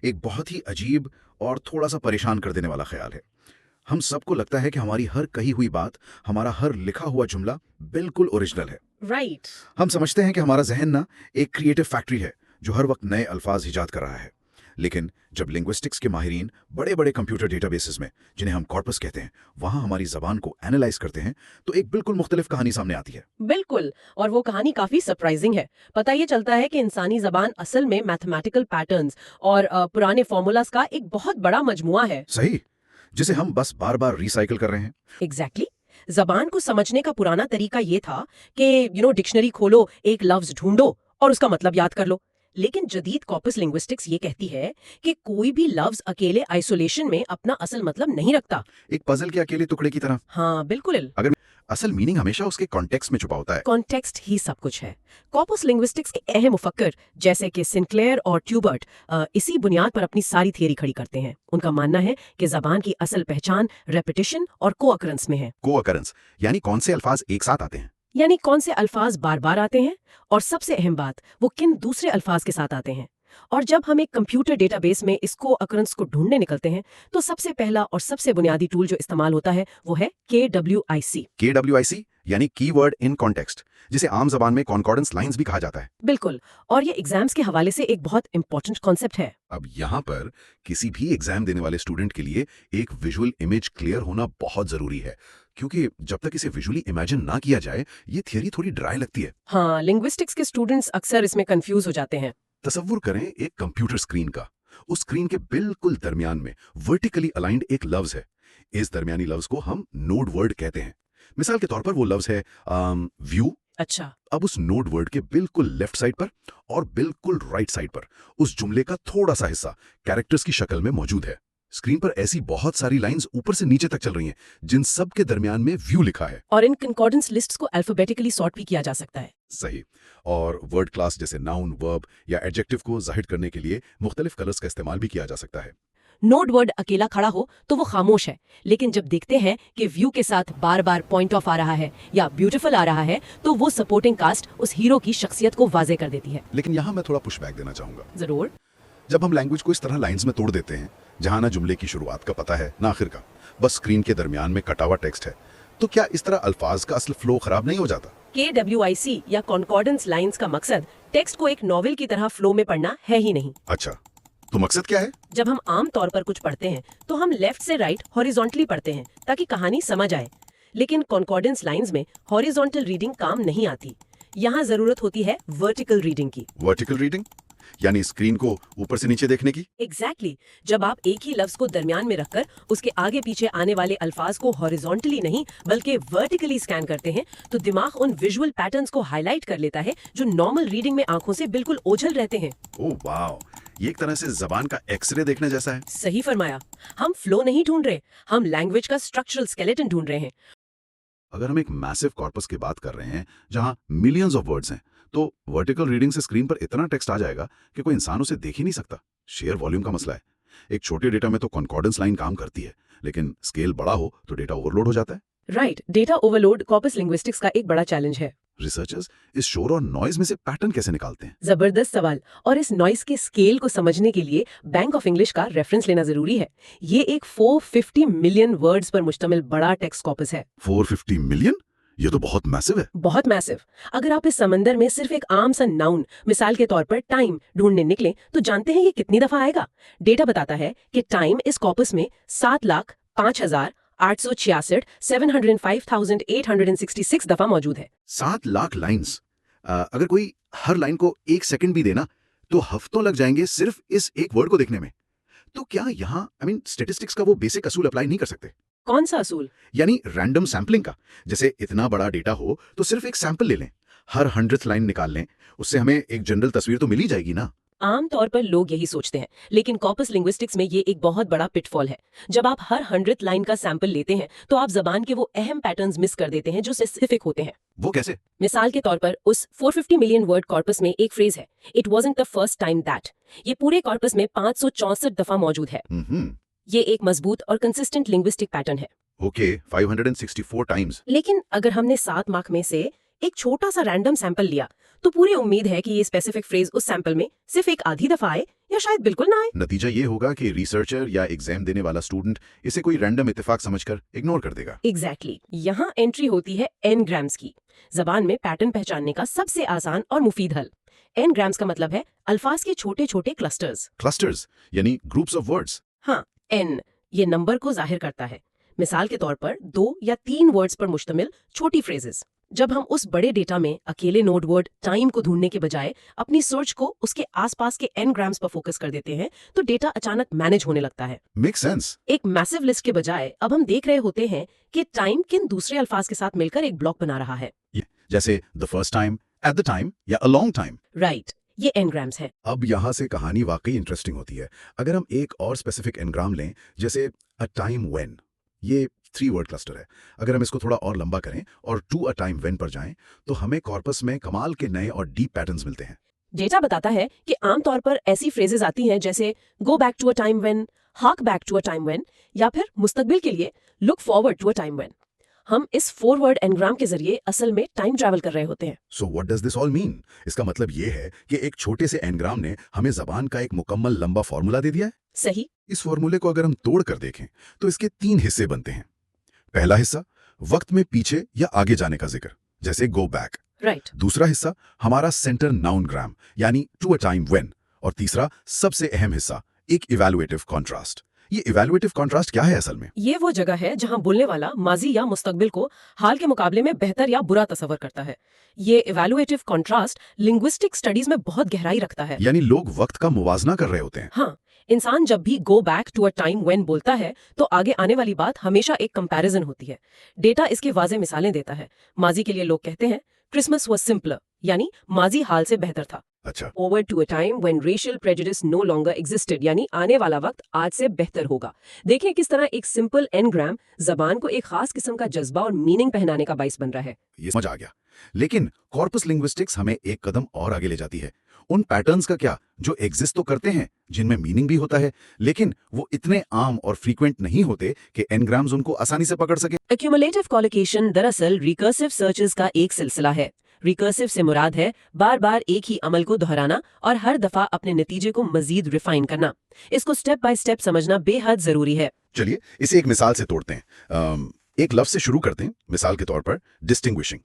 एक बहुत ही अजीब और थोड़ा-सा परेशान कर देने वाला ख्याल है। हम सबको लगता है कि हमारी हर कही हुई बात, हमारा हर लिखा हुआ जुमला बिल्कुल ओरिजिनल है। राइट। हम समझते हैं कि हमारा ज़हन ना एक क्रिएटिव फैक्ट्री है, जो हर वक्त नए अल्फाज ईजाद कर रहा है। लेकिन जब लिंग्विस्टिक्स के माहिरीन बड़े-बड़े कंप्यूटर डेटाबेसेस में, जिन्हें हम कॉर्पस कहते हैं, वहाँ हमारी ज़बान को एनालाइज करते हैं, तो एक बिल्कुल मुख्तलिफ कहानी सामने आती है। बिल्कुल, और वो कहानी काफी सरप्राइजिंग है। पता ये चलता है कि इंसानी जबान असल में मैथमेटिकल पैटर्न्स और पुराने फॉर्मूलाज का एक बहुत बड़ा मजमुआ है। सही, जिसे हम बस बार-बार रिसाइकिल कर रहे हैं। एग्जैक्टली जबान को समझने का पुराना तरीका ये था कि डिक्शनरी खोलो, एक लफ्ज ढूंढो और उसका मतलब याद कर लो। लेकिन जदीद कॉर्पस लिंग्विस्टिक्स ये कहती है कि कोई भी लफ्ज अकेले आइसोलेशन में अपना असल मतलब नहीं रखता। एक पजल के अकेले टुकड़े की तरह। हाँ बिल्कुल। अगर असल मीनिंग हमेशा उसके कॉन्टेक्स्ट में छुपा होता है। कॉन्टेक्स्ट ही सब कुछ है। कॉर्पस लिंग्विस्टिक्स के अहम मुफक्कर जैसे कि सिंक्लेयर और ट्यूबर्ट इसी बुनियाद पर अपनी सारी थियरी खड़ी करते हैं। उनका मानना है कि जबान की असल पहचान रेपिटेशन और को-अकरेंस में है। को-अकरेंस यानी कौन से अल्फाज एक साथ आते हैं। यानी कौन से अल्फाज बार बार आते हैं और सबसे अहम बात, वो किन दूसरे अल्फाज के साथ आते हैं। और जब हम एक कंप्यूटर डेटाबेस में इसको अकरेंस को ढूंढने निकलते हैं तो सबसे पहला और सबसे बुनियादी टूल जो इस्तेमाल होता है वो है KWIC। KWIC यानी कीवर्ड इन कॉन्टेक्स्ट, जिसे आम जबान में कॉन्कॉर्डेंस लाइंस भी कहा जाता है। बिल्कुल, और ये एग्जाम्स के हवाले से एक बहुत इंपॉर्टेंट कॉन्सेप्ट है। अब यहाँ पर किसी भी एग्जाम देने वाले स्टूडेंट के लिए एक विजुअल इमेज क्लियर होना बहुत जरूरी है, क्योंकि जब तक इसे विजुअली इमेजिन ना किया जाए, ये थियरी थोड़ी ड्राई लगती है। हाँ, लिंग्विस्टिक्स के स्टूडेंट्स अक्सर इसमें कंफ्यूज हो जाते हैं। तसव्वुर करें एक कंप्यूटर स्क्रीन का। उस स्क्रीन के बिल्कुल दरमियान में वर्टिकली अलाइंड एक लफ्ज है। इस दरमियानी लफ्ज को हम नोड वर्ड कहते हैं। मिसाल के तौर पर वो लफ्ज है व्यू। अच्छा। अब उस नोड वर्ड के बिल्कुल लेफ्ट साइड पर और बिल्कुल राइट साइड पर उस जुमले का थोड़ा सा हिस्सा कैरेक्टर्स की शक्ल में मौजूद है। स्क्रीन पर ऐसी बहुत सारी लाइंस ऊपर से नीचे तक चल रही हैं, जिन सब के दरमियान में व्यू लिखा है। और इन कंकॉर्डेंस लिस्ट्स को अल्फाबेटिकली सॉर्ट भी किया जा सकता है। सही। और वर्ड क्लास जैसे नाउन, वर्ब या एडजेक्टिव को जाहिर करने के लिए मुख्तलिफ कलर्स का इस्तेमाल भी किया जा सकता है। नोड वर्ड अकेला खड़ा हो तो वो खामोश है, लेकिन जब देखते हैं कि व्यू के साथ बार बार पॉइंट ऑफ आ रहा है या ब्यूटीफुल आ रहा है, तो वो सपोर्टिंग कास्ट उस हीरो की शख्सियत को वाजे कर देती है। लेकिन यहाँ मैं थोड़ा पुशबैक देना चाहूंगा। जरूर। जब हम लैंग्वेज को इस तरह लाइंस में तोड़ देते हैं, जहां ना जुमले की शुरुआत का पता है ना आखिर का, बस स्क्रीन के दरमियान में कटा हुआ टेक्स्ट है, तो क्या इस तरह अल्फाज का असल फ्लो खराब नहीं हो जाता? KWIC या कॉन्कॉर्डेंस लाइंस का मकसद टेक्स्ट को एक नॉवेल की तरह फ्लो में पढ़ना है ही नहीं। अच्छा, तो मकसद क्या है? जब हम आम तौर पर कुछ पढ़ते हैं तो हम लेफ्ट से राइट हॉरिजॉन्टली पढ़ते हैं ताकि कहानी समझ आए। लेकिन कॉन्कॉर्डेंस लाइंस में हॉरिजॉन्टल रीडिंग काम नहीं आती। यहाँ जरूरत होती है वर्टिकल रीडिंग की। वर्टिकल रीडिंग यानी स्क्रीन को ऊपर से नीचे देखने की। एग्जैक्टली जब आप एक ही लफ्ज को दरमियान में रखकर उसके आगे पीछे आने वाले अल्फाज को हॉरिजॉन्टली नहीं बल्कि वर्टिकली स्कैन करते हैं, तो दिमाग उन विजुअल पैटर्न्स को हाईलाइट कर लेता है जो नॉर्मल रीडिंग में आंखों से बिल्कुल ओझल रहते हैं। ओह वाह, ये एक तरह से जबान का एक्सरे देखने जैसा है। सही फरमाया। हम फ्लो नहीं ढूंढ रहे, हम लैंग्वेज का स्ट्रक्चरल स्केलेटन ढूंढ रहे हैं। अगर हम एक मैसिव कॉर्पस की बात कर रहे हैं जहां मिलियंस ऑफ वर्ड्स हैं, तो वर्टिकल रीडिंग से स्क्रीन पर इतना टेक्स्ट आ जाएगा कि कोई इंसान उसे देख ही नहीं सकता। शेयर वॉल्यूम का मसला है। एक छोटे डेटा में तो कॉन्कॉर्डेंस लाइन काम करती है, लेकिन स्केल बड़ा हो तो डेटा ओवरलोड हो जाता है। Right, data overload corpus linguistics का एक बड़ा चैलेंज है। रिसर्चर्स इस शोर और नॉइज में से पैटर्न कैसे निकालते हैं? जबरदस्त सवाल। और इस नॉइस के स्केल को समझने के लिए बैंक ऑफ इंग्लिश का रेफरेंस लेना जरूरी है। ये एक 450 मिलियन वर्ड्स पर मुश्तमिल बड़ा टेक्स्ट कॉर्पस है। 450 मिलियन? ये तो बहुत मैसिव है। बहुत मैसिव। अगर आप इस समंदर में सिर्फ एक आम सा नाउन, मिसाल के तौर पर टाइम, ढूंढने निकले तो जानते हैं ये कितनी दफा आएगा? डेटा बताता है कि टाइम इस कॉर्पस में 7,05,866 दफा मौजूद है। 7 लाख लाइंस। अगर कोई हर लाइन को 1 सेकंड भी देना, तो हफ्तों लग जाएंगे सिर्फ इस एक वर्ड को देखने में। तो क्या यहाँ स्टेटिस्टिक्स का वो बेसिक असूल अप्लाई नहीं कर सकते? कौन सा असूल? यानी रैंडम सैम्पलिंग का। जैसे इतना बड़ा डेटा हो तो सिर्फ एक सैंपल ले लें, हर 100th लाइन निकाल लें, उससे हमें एक जनरल तस्वीर तो मिल ही जाएगी ना। आम तौर पर लोग यही सोचते हैं, लेकिन कॉर्पस लिंग्विस्टिक्स में ये एक बहुत बड़ा पिटफॉल है। जब आप हर 100th लाइन का सैंपल लेते हैं तो आप जबान के वो अहम पैटर्न्स मिस कर देते हैं जो स्पेसिफिक होते हैं। वो कैसे? मिसाल के तौर पर उस 450 मिलियन वर्ड कॉर्पस में एक फ्रेज है, it wasn't the first time that. ये पूरे कॉर्पस में 564 दफा मौजूद है। ये एक मजबूत और कंसिस्टेंट लिंग्विस्टिक पैटर्न है। Okay, 564 times. लेकिन अगर हमने 7 मार्क में से एक छोटा सा रैंडम सैंपल लिया तो पूरी उम्मीद है कि ये स्पेसिफिक फ्रेज उस सैंपल में सिर्फ एक आधी दफा आए या शायद बिल्कुल ना आए। नतीजा ये होगा कि रिसर्चर या एग्जाम देने वाला स्टूडेंट इसे कोई रैंडम इत्तेफाक समझकर इग्नोर कर देगा। एग्जैक्टली यहाँ एंट्री होती है एनग्राम्स की, जबान में पैटर्न पहचानने का सबसे आसान और मुफीद हल। एनग्राम्स का मतलब है अल्फाज के छोटे छोटे क्लस्टर्स। क्लस्टर्स यानी ग्रुप्स ऑफ वर्ड्स। हाँ, एन ये नंबर को जाहिर करता है। मिसाल के तौर पर 2 या 3 वर्ड्स पर मुश्तमिल छोटी फ्रेजेस। जब हम उस बड़े डेटा में अकेले नोड वर्ड टाइम को ढूंढने के बजाय अपनी सर्च को उसके आसपास के एनग्राम्स पर फोकस कर देते हैं तो डेटा अचानक मैनेज होने लगता है। Make sense. एक मैसिव लिस्ट के बजाय अब हम देख रहे होते हैं कि टाइम किन दूसरे अल्फाज के साथ मिलकर एक ब्लॉक बना रहा है। जैसे the first time, at the time या अ लॉन्ग टाइम। राइट, ये एनग्राम्स हैं। अब यहाँ से कहानी वाकई इंटरेस्टिंग होती है। अगर हम एक और स्पेसिफिक एनग्राम लें, जैसे अ टाइम व्हेन, ये 3 वर्ड क्लस्टर है। अगर हम इसको थोड़ा और लंबा करें और टू अ टाइम व्हेन पर जाएं, तो हमें कॉर्पस में कमाल के नए और डीप पैटर्न्स मिलते हैं। डेटा बताता है कि आमतौर पर ऐसी फ्रेजेस आती हैं जैसे go back to a time when, hark back to a time when, या फिर मुस्तकबिल के लिए look forward to a time when. हम इस 4 वर्ड एनग्राम के जरिए असल में टाइम ट्रैवल कर रहे होते हैं। So what does this all mean? इसका मतलब ये है कि एक छोटे से एनग्राम ने हमें जबान का एक मुकम्मल लंबा फॉर्मूला दे दिया है। सही। इस फॉर्मूले को अगर हम तोड़ कर देखें तो इसके 3 हिस्से बनते हैं। पहला हिस्सा वक्त में पीछे या आगे जाने का जिक्र, जैसे गो बैक। राइट। दूसरा हिस्सा हमारा सेंटर नाउन ग्राम यानी टू अ टाइम व्हेन। और तीसरा सबसे अहम हिस्सा एक इवैल्यूएटिव कॉन्ट्रास्ट। ये इवैल्यूएटिव कॉन्ट्रास्ट क्या है असल में? ये वो जगह है जहां बोलने वाला माजी या मुस्तकबिल को हाल के मुकाबले में बेहतर या बुरा तस्वर करता है। ये इवैल्यूएटिव कॉन्ट्रास्ट लिंग्विस्टिक स्टडीज में बहुत गहराई रखता है। यानी लोग वक्त का मुवाजना कर रहे होते हैं। हाँ, इंसान जब भी go back to a time when बोलता है तो आगे आने वाली बात हमेशा एक कंपैरिजन होती है। डेटा इसके वाज़ेह मिसालें देता है। माजी के लिए लोग कहते हैं क्रिसमस वाज सिंपलर, यानी माजी हाल से बेहतर था। अच्छा। Over to a time when racial prejudice no longer existed, यानी आने वाला वक्त आज से बेहतर होगा। देखें किस तरह एक सिंपल एनग्राम जबान को एक खास किस्म का जज्बा और मीनिंग पहनाने का बाइस बन रहा है। ये समझ आ गया। लेकिन कॉर्पस लिंग्विस्टिक्स हमें एक कदम और आगे ले जाती है। उन पैटर्न्स का क्या जो एग्जिस्ट तो करते हैं, जिनमें मीनिंग भी होता है, लेकिन वो इतने आम और फ्रीक्वेंट नहीं होते कि एनग्राम्स उनको आसानी से पकड़ सके। एक्यूमुलेटिव कॉलोकेशन दरअसल रिकर्सिव सर्चेस का एक सिलसिला है। रिकर्सिव से मुराद है बार बार एक ही अमल को दोहराना और हर दफा अपने नतीजे को मजीद रिफाइन करना। इसको स्टेप बाय स्टेप समझना बेहद जरूरी है। चलिए इसे एक मिसाल से तोड़ते हैं। एक लफ्ज से शुरू करते हैं। मिसाल के तौर पर डिस्टिंग्विशिंग।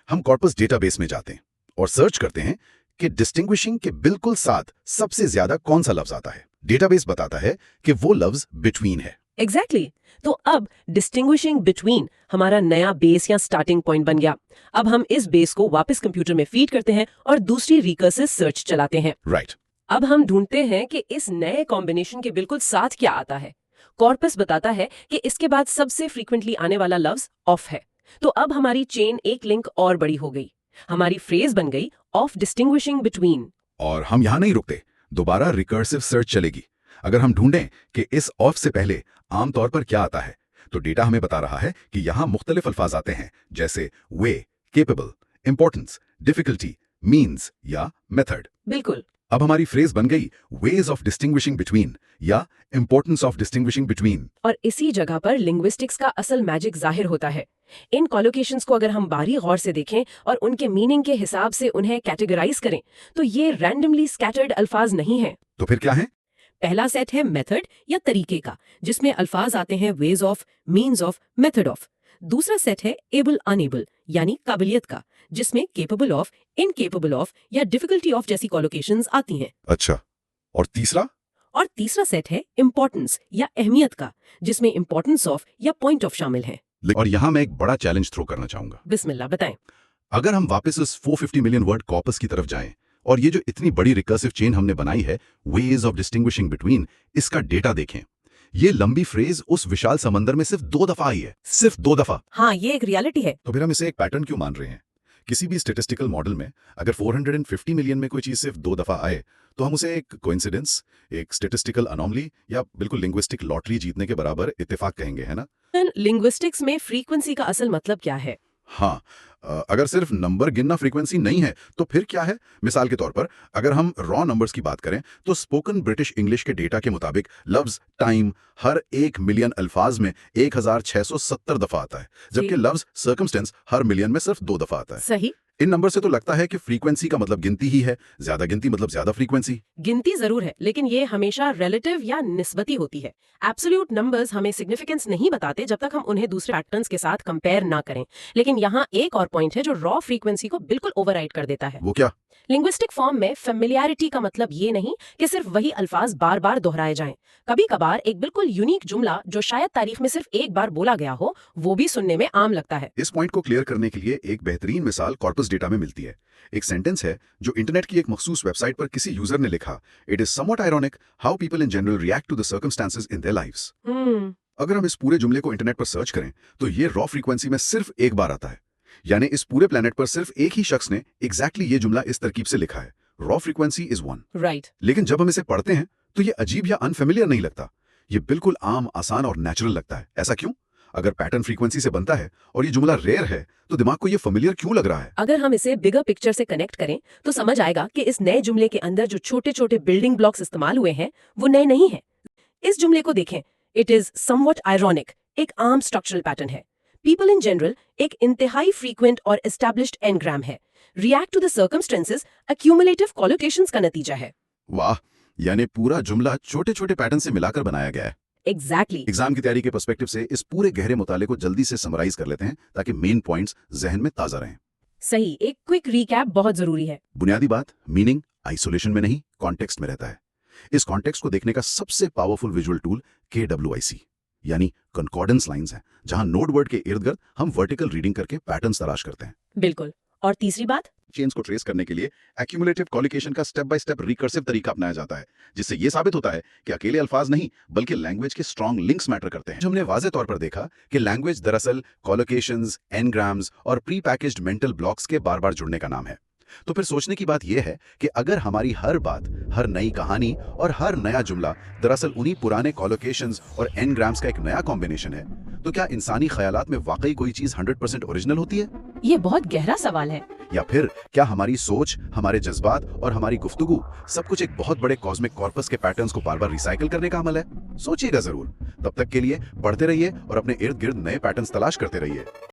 हम कॉर्पस डेटाबेस में जाते हैं और सर्च करते हैं कि डिस्टिंग्विशिंग के बिल्कुल साथ सबसे ज्यादा कौन सा लफ्ज आता है। डेटाबेस बताता है कि वो लफ्ज बिटवीन है। एग्जैक्टली। तो अब डिस्टिंग्विशिंग बिटवीन हमारा नया बेस या स्टार्टिंग पॉइंट बन गया। अब हम इस बेस को वापस कंप्यूटर में फीड करते हैं और दूसरी रिकर्सिव सर्च चलाते हैं। राइट। अब हम ढूंढते हैं कि इस नए कॉम्बिनेशन के बिल्कुल साथ क्या आता है। कॉर्पस बताता है कि इसके बाद सबसे फ्रीक्वेंटली आने वाला लफ्ज ऑफ है। तो अब हमारी चेन एक लिंक और बड़ी हो गई। हमारी फ्रेज बन गई ऑफ डिस्टिंग्विशिंग बिटवीन। और हम यहां नहीं रुकते, दोबारा रिकर्सिव सर्च चलेगी। अगर हम ढूंढें कि इस ऑफ से पहले आमतौर पर क्या आता है, तो डेटा हमें बता रहा है कि यहां मुख्तलिफ अल्फाज आते हैं, जैसे वे, केपेबल, इंपॉर्टेंस, डिफिकल्टी, मीन्स या मेथड। बिल्कुल। अब हमारी फ्रेज बन गई वेज ऑफ डिस्टिंग्विशिंग बिटवीन या इंपॉर्टेंस ऑफ डिस्टिंग्विशिंग बिटवीन। और इसी जगह पर लिंग्विस्टिक्स का असल मैजिक जाहिर होता है। इन कॉलोकेशंस को अगर हम बारी गौर से देखें और उनके मीनिंग के हिसाब से उन्हें कैटेगराइज करें, तो ये रैंडमली स्कैटर्ड अल्फाज नहीं हैं। तो फिर क्या है? पहला सेट है मेथड या तरीके का, जिसमें अल्फाज आते हैं ways of, means of, method of. दूसरा सेट है एबल अनेबल यानी काबिलियत का, जिसमें केपेबल ऑफ, इनकेपेबल ऑफ या डिफिकल्टी ऑफ जैसी कॉलोकेशंस आती हैं। अच्छा। और तीसरा? और तीसरा सेट है इंपॉर्टेंस या अहमियत का, जिसमें इंपॉर्टेंस ऑफ या पॉइंट ऑफ शामिल है। और यहां मैं एक बड़ा चैलेंज थ्रो करना चाहूंगा। बिस्मिल्लाह, बताएं। अगर हम वापस उस 450 मिलियन वर्ड कॉर्पस की तरफ जाएं और ये जो इतनी बड़ी रिकर्सिव चेन हमने बनाई है, वेज ऑफ डिस्टिंग्विशिंग बिटवीन, इसका डेटा देखें। ये लंबी फ्रेज उस विशाल समंदर में सिर्फ 2 दफा आई है, सिर्फ 2 दफा। हाँ, ये एक रियलिटी है। तो फिर हम इसे एक पैटर्न क्यों मान रहे हैं? किसी भी स्टैटिस्टिकल मॉडल में अगर 450 मिलियन में कोई चीज सिर्फ 2 दफा आए, तो हम उसे एक कोइंसिडेंस, एक स्टैटिस्टिकल अनोमली या बिल्कुल लिंग्विस्टिक लॉटरी जीतने के बराबर इत्तेफाक कहेंगे, है ना? लिंग्विस्टिक्स में फ्रीक्वेंसी का असल मतलब क्या है? हाँ, अगर सिर्फ नंबर गिनना फ्रीक्वेंसी नहीं है तो फिर क्या है? मिसाल के तौर पर अगर हम रॉ नंबर्स की बात करें तो स्पोकन ब्रिटिश इंग्लिश के डेटा के मुताबिक लफ्ज टाइम हर 1 मिलियन अल्फाज में 1670 दफा आता है, जबकि लफ्ज सर्कमस्टेंस हर मिलियन में सिर्फ 2 दफा आता है। सही। इन नंबर से तो लगता है कि फ्रीक्वेंसी का मतलब गिनती ही है, ज्यादा गिनती मतलब ज्यादा फ्रीक्वेंसी। गिनती जरूर है, लेकिन ये हमेशा रिलेटिव या निस्बती होती है। एब्सोल्यूट नंबर्स हमें सिग्निफिकेंस नहीं बताते जब तक हम उन्हें दूसरे पैटर्न्स के साथ कंपेयर ना करें। लेकिन यहाँ एक और पॉइंट है जो रॉ फ्रीक्वेंसी को बिल्कुल ओवरराइड कर देता है। वो क्या? लिंग्विस्टिक फॉर्म में फेमिलियरिटी का मतलब ये नहीं कि सिर्फ वही अल्फाज बार बार दोहराए जाएं। कभी कभार एक बिल्कुल यूनिक जुमला जो शायद तारीख में सिर्फ एक बार बोला गया हो, वो भी सुनने में आम लगता है। इस पॉइंट को क्लियर करने के लिए एक बेहतरीन मिसाल कॉर्पस डेटा में मिलती है। एक सेंटेंस है जो इंटरनेट की एक मखसूस वेबसाइट पर किसी यूजर ने लिखा, it is somewhat ironic how people in general react to the circumstances in their lives. अगर हम इस पूरे जुमले को इंटरनेट पर सर्च करें तो ये रॉ फ्रीक्वेंसी में सिर्फ एक बार आता है। यानी इस पूरे प्लेनेट पर सिर्फ एक ही शख्स ने एग्जैक्टली ये जुमला इस तरकीब से लिखा है, रॉ फ्रीक्वेंसी इज 1। राइट। लेकिन जब हम इसे पढ़ते हैं तो ये अजीब या अनफेमिलियर नहीं लगता, ये बिल्कुल आम, आसान और नेचुरल लगता है। ऐसा क्यों? अगर पैटर्न फ्रीक्वेंसी से बनता है और ये जुमला रेयर है तो दिमाग को ये फेमिलियर क्यों लग रहा है? अगर हम इसे बिगर पिक्चर से कनेक्ट करें तो समझ आएगा कि इस नए जुमले के अंदर जो छोटे छोटे बिल्डिंग ब्लॉक्स इस्तेमाल हुए हैं वो नए नहीं हैं। इस जुमले को देखें, इट इज समवट आयरॉनिक एक आम स्ट्रक्चरल पैटर्न है। पीपल इन जनरल एक इंतहाई फ्रीक्वेंट और एस्टैब्लिश्ड एनग्राम है। React to the circumstances accumulative collocations का नतीजा है। वाह, यानी पूरा जुमला छोटे छोटे पैटर्न से मिलाकर बनाया गया है। एग्जैक्टली। एग्जाम की तैयारी के पर्सपेक्टिव से इस पूरे गहरे मुताले को जल्दी से समराइज कर लेते हैं ताकि मेन पॉइंट्स जहन में ताजा रहें। सही, एक क्विक रिकैप बहुत जरूरी है। बुनियादी बात, मीनिंग आइसोलेशन में नहीं, कॉन्टेक्स्ट में रहता है। इस कॉन्टेक्स्ट को देखने का सबसे पावरफुल विजुअल टूल KWIC यानी कंकॉर्डेंस लाइंस है, जहां नोड वर्ड के इर्द गिर्द हम वर्टिकल रीडिंग करके पैटर्न्स तलाश करते हैं। बिल्कुल। और तीसरी बात, चेन्स को ट्रेस करने के लिए एक्यूमुलेटिव कॉलिकेशन का स्टेप बाय स्टेप रिकर्सिव तरीका अपनाया जाता है, जिससे यह साबित होता है कि अकेले अल्फाज नहीं बल्कि लैंग्वेज के स्ट्रॉन्ग लिंक्स मैटर करते हैं। हमने वाज़ेह तौर पर देखा कि लैंग्वेज दरअसल कॉलोकेशंस, एनग्राम्स और प्री पैकेज्ड मेंटल ब्लॉक्स के बार बार जुड़ने का नाम है। तो फिर सोचने की बात यह है कि अगर हमारी हर बात, हर नई कहानी और हर नया जुमला दरअसल उन्हीं पुराने कॉलोकेशंस और एनग्राम्स का एक नया कॉम्बिनेशन है, तो क्या इंसानी ख्यालात में वाकई कोई चीज 100% ओरिजिनल होती है? ये बहुत गहरा सवाल है। या फिर क्या हमारी सोच, हमारे जज्बात और हमारी गुफ्तगू सब कुछ एक बहुत बड़े कॉस्मिक कॉर्पस के पैटर्न्स को बार बार रिसाइकिल करने का अमल है? सोचिएगा जरूर। तब तक के लिए पढ़ते रहिए और अपने इर्द गिर्द नए पैटर्न्स तलाश करते रहिए।